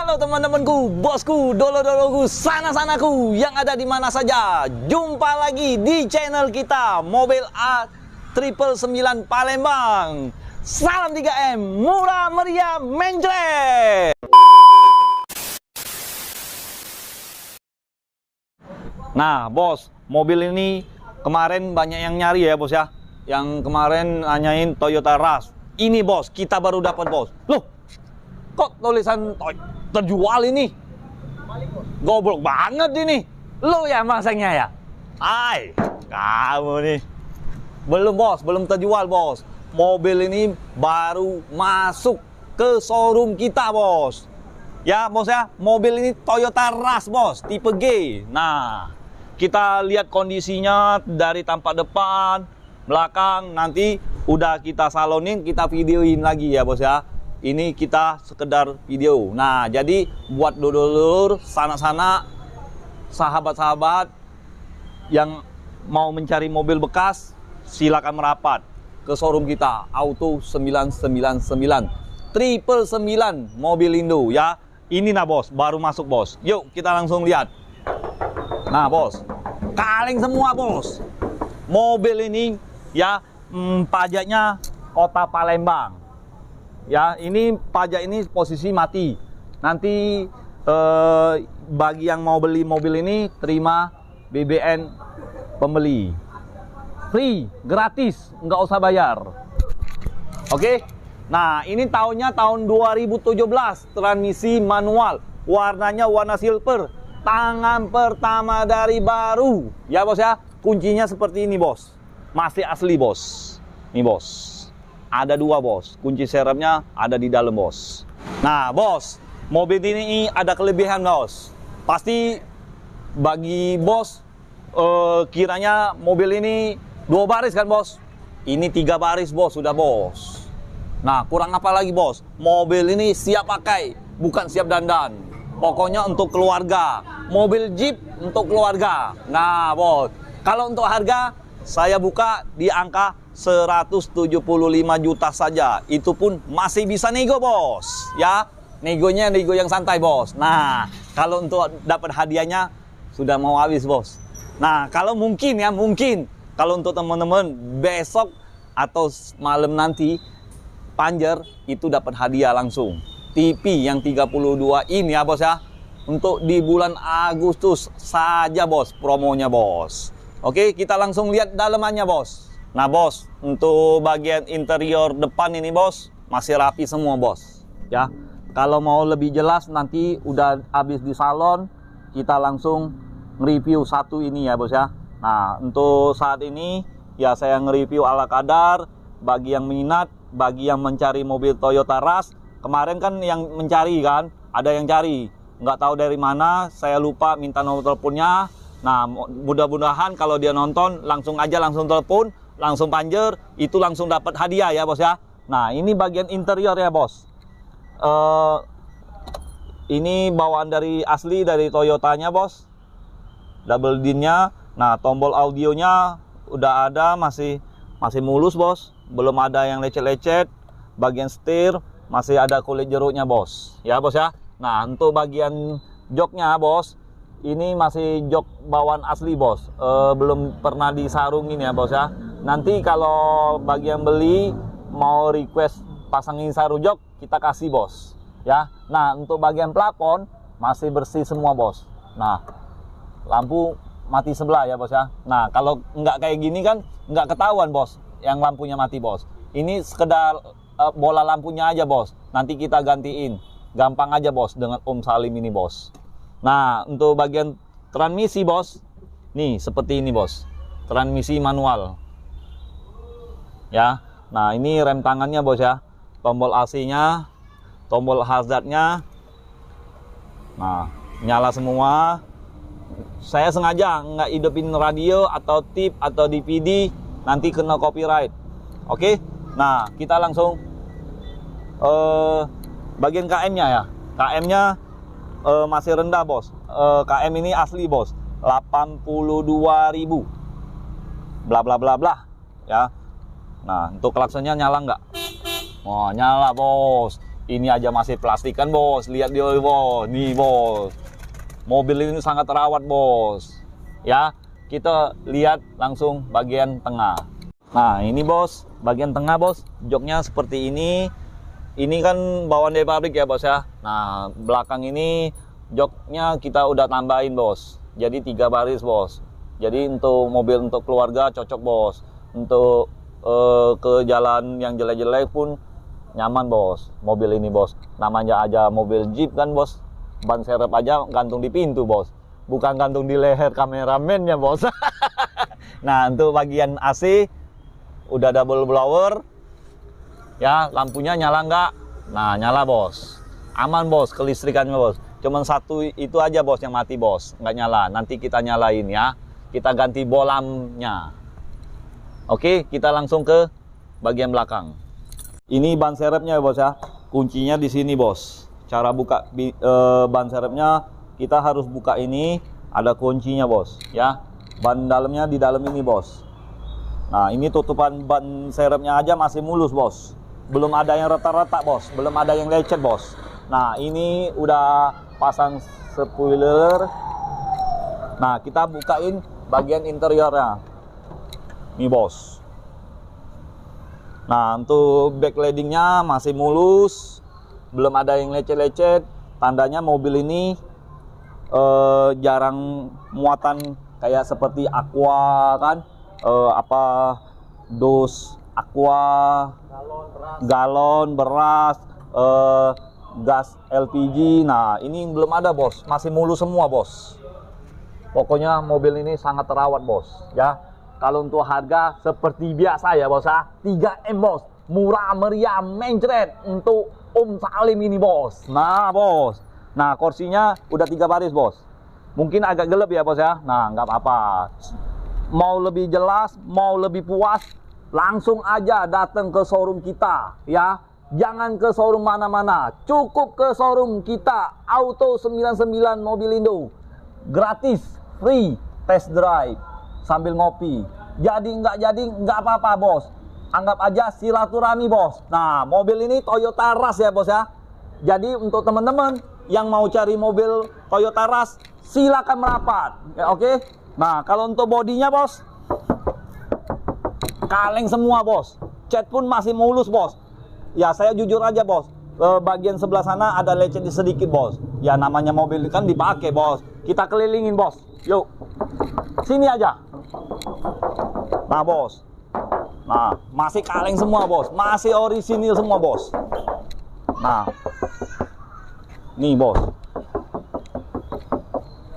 Halo teman-temanku, bosku, dolo-doloku, sana-sanaku yang ada di mana saja. Jumpa lagi di channel kita Mobil A999 Palembang. Salam 3M, murah meriah mencret. Nah bos, mobil ini kemarin banyak yang nyari ya bos ya. Yang kemarin nanyain Toyota Rush. Ini bos, kita baru dapat bos. Loh, kok tulisan terjual ini? Goblok banget ini. Lu ya masangnya ya? Ay, kamu nih. Belum bos, belum terjual bos. Mobil ini baru masuk ke showroom kita bos. Ya bos ya, mobil ini Toyota Rush bos, tipe G. Nah, kita lihat kondisinya dari tampak depan, belakang, nanti udah kita salonin, kita videoin lagi ya bos ya. Ini kita sekedar video. Nah, jadi buat dulur-dulur sana-sana, sahabat-sahabat yang mau mencari mobil bekas, silakan merapat ke showroom kita Auto 999 999 mobil Indo ya. Ini nah bos, baru masuk bos. Yuk kita langsung lihat. Nah bos, kaleng semua bos. Mobil ini ya pajaknya kota Palembang. Ya, ini pajak ini posisi mati. Nanti bagi yang mau beli mobil ini terima BBN pembeli. Free, gratis, nggak usah bayar. Oke. Nah, ini tahunnya tahun 2017, transmisi manual, warnanya warna silver, tangan pertama dari baru. Ya bos ya, kuncinya seperti ini bos. Masih asli bos. Nih bos. Ada dua bos, kunci serepnya ada di dalam bos. Nah bos, mobil ini ada kelebihan bos. Pasti bagi bos kiranya mobil ini 2 baris kan bos. Ini 3 baris bos, sudah bos. Nah kurang apa lagi bos, mobil ini siap pakai, bukan siap dandan. Pokoknya untuk keluarga, mobil Jeep untuk keluarga. Nah bos, kalau untuk harga saya buka di angka 175 juta saja. Itu pun masih bisa nego bos. Ya, negonya nego yang santai bos. Nah, kalau untuk dapat hadiahnya sudah mau habis bos. Nah, kalau mungkin ya, mungkin kalau untuk teman-teman besok atau malam nanti Panjer itu dapat hadiah langsung. TV yang 32 ini ya bos ya. Untuk di bulan Agustus saja bos promonya bos. Oke, kita langsung lihat dalamannya bos. Nah bos, untuk bagian interior depan ini bos masih rapi semua bos. Ya, kalau mau lebih jelas nanti udah habis di salon kita langsung nge-review satu ini ya bos ya. Nah untuk saat ini ya saya nge-review ala kadar. Bagi yang minat, bagi yang mencari mobil Toyota Rush, kemarin kan yang mencari kan, ada yang cari, nggak tahu dari mana, saya lupa minta nomor teleponnya. Nah mudah-mudahan kalau dia nonton langsung aja langsung telepon, langsung Panjer, itu langsung dapat hadiah ya bos ya. Nah ini bagian interior ya bos. Ini bawaan dari asli dari Toyotanya bos. Double din-nya. Nah tombol audionya udah ada, masih mulus bos. Belum ada yang lecet-lecet. Bagian setir masih ada kulit jeruknya bos. Ya bos ya. Nah untuk bagian joknya bos, ini masih jok bawaan asli bos, belum pernah disarungin ya bos ya. Nanti kalau bagi yang beli mau request pasangin sarung jok, kita kasih bos ya. Nah untuk bagian plafon masih bersih semua bos. Nah lampu mati sebelah ya bos ya. Nah kalau nggak kayak gini kan nggak ketahuan bos yang lampunya mati bos. Ini sekedar bola lampunya aja bos, nanti kita gantiin, gampang aja bos dengan Om Salim ini bos. Nah untuk bagian transmisi bos, nih seperti ini bos, transmisi manual ya. Nah ini rem tangannya bos ya, tombol AC-nya, tombol hazardnya, nah nyala semua. Saya sengaja nggak hidupin radio atau tip atau DVD, nanti kena copyright. Oke, nah kita langsung bagian KM-nya ya. KM-nya masih rendah bos. KM ini asli bos, 82.000 bla bla bla bla ya. Nah untuk klaksonnya nyala nggak? Oh nyala bos. Ini aja masih plastik kan bos. Lihat dia bos. Nih bos. Mobil ini sangat terawat bos. Ya, kita lihat langsung bagian tengah. Nah ini bos, bagian tengah bos. Joknya seperti ini. Ini kan bawaan dari pabrik ya bos ya. Nah belakang ini joknya kita udah tambahin bos. Jadi 3 baris bos. Jadi untuk mobil untuk keluarga cocok bos. Untuk ke jalan yang jelek-jelek pun nyaman bos. Mobil ini bos. Namanya aja mobil Jeep kan bos. Ban serep aja gantung di pintu bos. Bukan gantung di leher kameramennya bos. Nah untuk bagian AC udah double blower. Ya, lampunya nyala nggak? Nah, nyala bos. Aman bos, kelistrikannya bos. Cuman satu itu aja bos yang mati bos, nggak nyala. Nanti kita nyalain ya. Kita ganti bolamnya. Oke, kita langsung ke bagian belakang. Ini ban serepnya ya bos ya. Kuncinya di sini bos. Cara buka ban serepnya kita harus buka ini. Ada kuncinya bos ya. Ban dalamnya di dalam ini bos. Nah, ini tutupan ban serepnya aja masih mulus bos. Belum ada yang retak-retak bos, belum ada yang lecet bos. Nah ini udah pasang spoiler. Nah kita bukain bagian interiornya. Nih bos. Nah untuk backlightingnya masih mulus, belum ada yang lecet-lecet. Tandanya mobil ini jarang muatan kayak seperti aqua kan, dos aqua, galon beras, gas LPG. Nah ini belum ada bos, masih mulus semua bos. Pokoknya mobil ini sangat terawat bos ya. Kalau untuk harga seperti biasa ya bos ya, 3M bos, murah meriah mencret untuk Om Salim ini bos. Nah bos, nah kursinya udah 3 baris bos. Mungkin agak gelap ya bos ya. Nah nggak apa-apa. Mau lebih jelas, mau lebih puas, langsung aja datang ke showroom kita ya. Jangan ke showroom mana-mana, cukup ke showroom kita Auto 99 Mobilindo. Gratis, free test drive sambil ngopi. Jadi nggak apa-apa bos. Anggap aja silaturahmi bos. Nah mobil ini Toyota Rush ya bos ya. Jadi untuk teman-teman yang mau cari mobil Toyota Rush, silakan merapat ya, oke. Nah kalau untuk bodinya bos, kaleng semua bos, cat pun masih mulus bos. Ya saya jujur aja bos, bagian sebelah sana ada lecet sedikit bos. Ya namanya mobil kan dipakai bos. Kita kelilingin bos, yuk sini aja. Nah bos, nah masih kaleng semua bos, masih orisinil semua bos. Nah nih bos,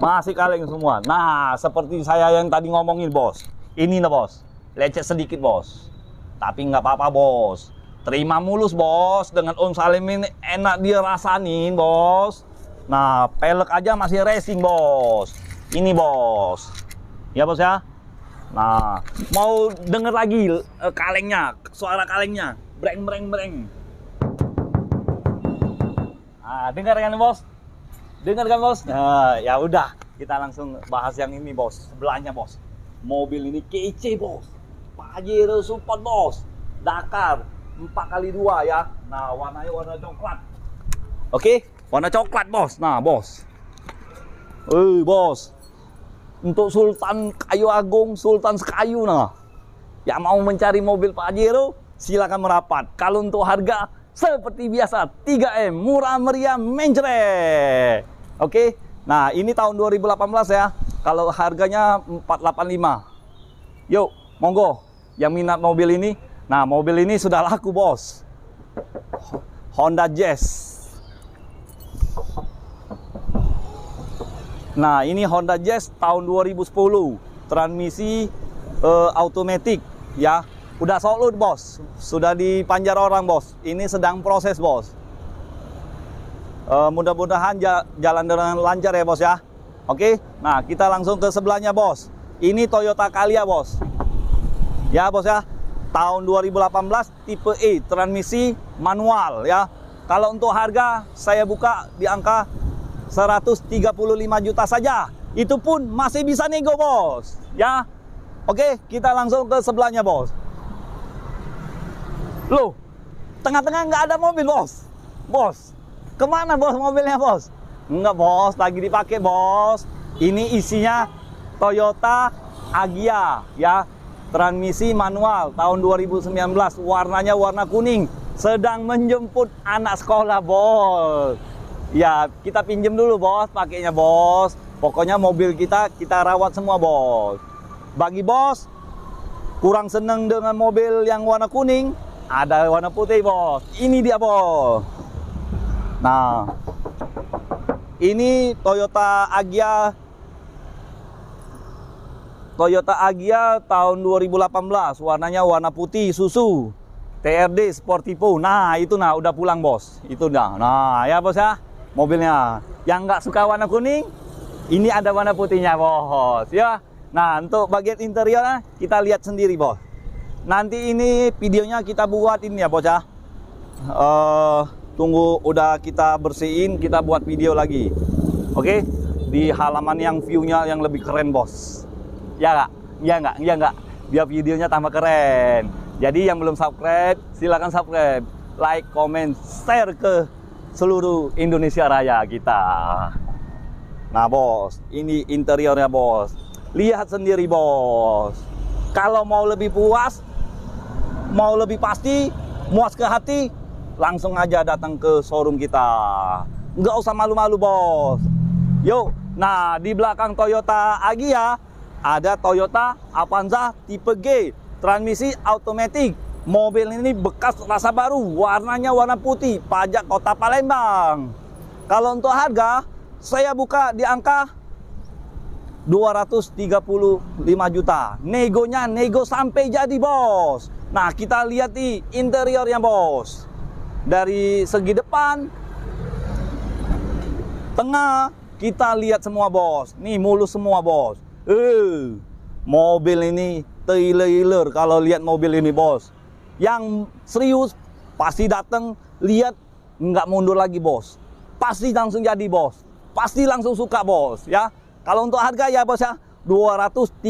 masih kaleng semua. Nah seperti saya yang tadi ngomongin bos, ini nah bos, lecet sedikit bos, tapi nggak apa-apa bos. Terima mulus bos, dengan Om Salim ini enak dia rasain bos. Nah pelek aja masih racing bos. Ini bos, ya bos ya. Nah mau denger lagi kalengnya, suara kalengnya, breng breng breng. Nah dengar kan bos, dengar kan bos. Nah ya udah, kita langsung bahas yang ini bos, sebelahnya bos. Mobil ini kece bos, Pajero Support bos, Dakar 4x2 ya. Nah warnanya warna coklat. Oke, warna coklat bos. Nah bos, bos, untuk Sultan Kayu Agung, Sultan Sekayu. Nah yang mau mencari mobil Pajero silakan merapat. Kalau untuk harga seperti biasa 3M, murah meriah mencret. Oke, nah ini tahun 2018 ya. Kalau harganya 485. Yuk monggo yang minat mobil ini. Nah mobil ini sudah laku bos, Honda Jazz. Nah ini Honda Jazz tahun 2010, transmisi automatic ya. Udah sold out bos, sudah dipanjar orang bos. Ini sedang proses bos. Mudah-mudahan jalan dengan lancar ya bos ya. Oke, nah kita langsung ke sebelahnya bos. Ini Toyota Calya bos. Ya bos ya, tahun 2018 tipe E, transmisi manual ya. Kalau untuk harga saya buka di angka 135 juta saja. Itu pun masih bisa nego bos ya. Oke, kita langsung ke sebelahnya bos. Loh, tengah-tengah nggak ada mobil bos. Bos, kemana bos mobilnya bos? Enggak bos, lagi dipakai bos. Ini isinya Toyota Agya ya, transmisi manual tahun 2019, warnanya warna kuning, sedang menjemput anak sekolah bos. Ya kita pinjem dulu bos, pakainya bos. Pokoknya mobil kita rawat semua bos. Bagi bos kurang seneng dengan mobil yang warna kuning, ada warna putih bos. Ini dia bos. Nah, ini Toyota Agya tahun 2018, warnanya warna putih susu, TRD Sportivo. Nah itu nah udah pulang bos, itu dah. Nah ya bos ya, mobilnya yang nggak suka warna kuning, ini ada warna putihnya bos ya. Nah untuk bagian interiornya kita lihat sendiri bos. Nanti ini videonya kita buat ini ya bos ya. Tunggu udah kita bersihin, kita buat video lagi. Oke, di halaman yang view-nya yang lebih keren bos. Ya nggak? Ya nggak? Biar videonya tambah keren. Jadi yang belum subscribe, silakan subscribe, like, comment, share ke seluruh Indonesia Raya kita. Nah bos, ini interiornya bos. Lihat sendiri bos. Kalau mau lebih puas, mau lebih pasti, muas ke hati, langsung aja datang ke showroom kita. Nggak usah malu-malu bos. Yuk, nah di belakang Toyota Agya ada Toyota Avanza tipe G, transmisi automatic. Mobil ini bekas rasa baru, warnanya warna putih, pajak Kota Palembang. Kalau untuk harga, saya buka di angka 235 juta. Negonya nego sampai jadi bos. Nah kita lihat di interiornya bos. Dari segi depan, tengah, kita lihat semua bos. Nih mulus semua bos. Mobil ini trailer kalau lihat mobil ini bos. Yang serius pasti datang lihat nggak mundur lagi bos. Pasti langsung jadi bos. Pasti langsung suka bos ya. Kalau untuk harga ya bos ya 235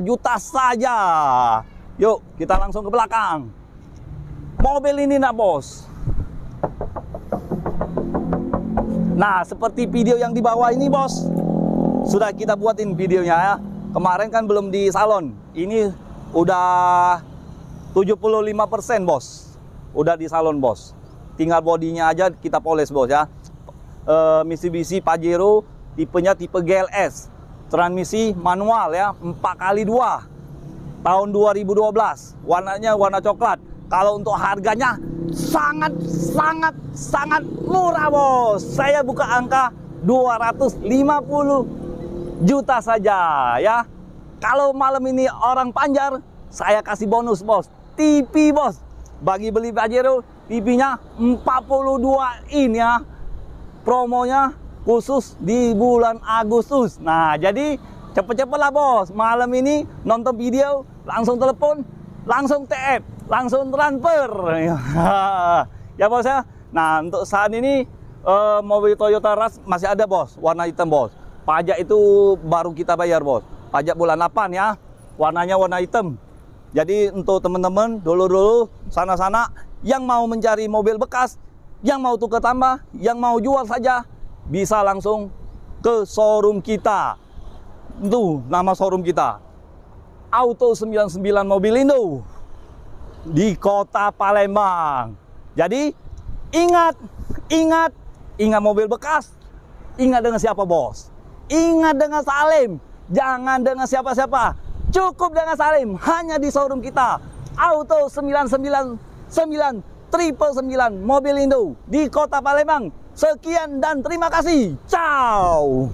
juta saja. Yuk kita langsung ke belakang. Mobil ini nak bos. Nah seperti video yang di bawah ini bos, sudah kita buatin videonya ya. Kemarin kan belum di salon. Ini udah 75% bos. Udah di salon bos. Tinggal bodinya aja kita poles bos ya. Mitsubishi Pajero tipenya tipe GLS, transmisi manual ya, 4x2 tahun 2012, warnanya warna coklat. Kalau untuk harganya sangat murah bos. Saya buka angka 250 juta saja ya. Kalau malam ini orang Panjar, saya kasih bonus bos, TV bos. Bagi beli Pajero, TV-nya 42 in ya. Promonya khusus di bulan Agustus. Nah jadi cepet-cepet lah bos. Malam ini nonton video, langsung telepon, langsung TF, langsung transfer. Ya bos ya. Nah untuk saat ini mobil Toyota Rush masih ada bos, warna hitam bos. Pajak itu baru kita bayar bos. Pajak bulan 8 ya. Warnanya warna hitam. Jadi untuk teman-teman dulu sana-sana yang mau mencari mobil bekas, yang mau tukar tambah, yang mau jual saja, bisa langsung ke showroom kita. Itu nama showroom kita, Auto 99 Mobilindo di Kota Palembang. Jadi ingat mobil bekas. Ingat dengan siapa bos? Ingat dengan Salim. Jangan dengan siapa-siapa. Cukup dengan Salim. Hanya di showroom kita, Auto 999 Mobilindo di Kota Palembang. Sekian dan terima kasih. Ciao.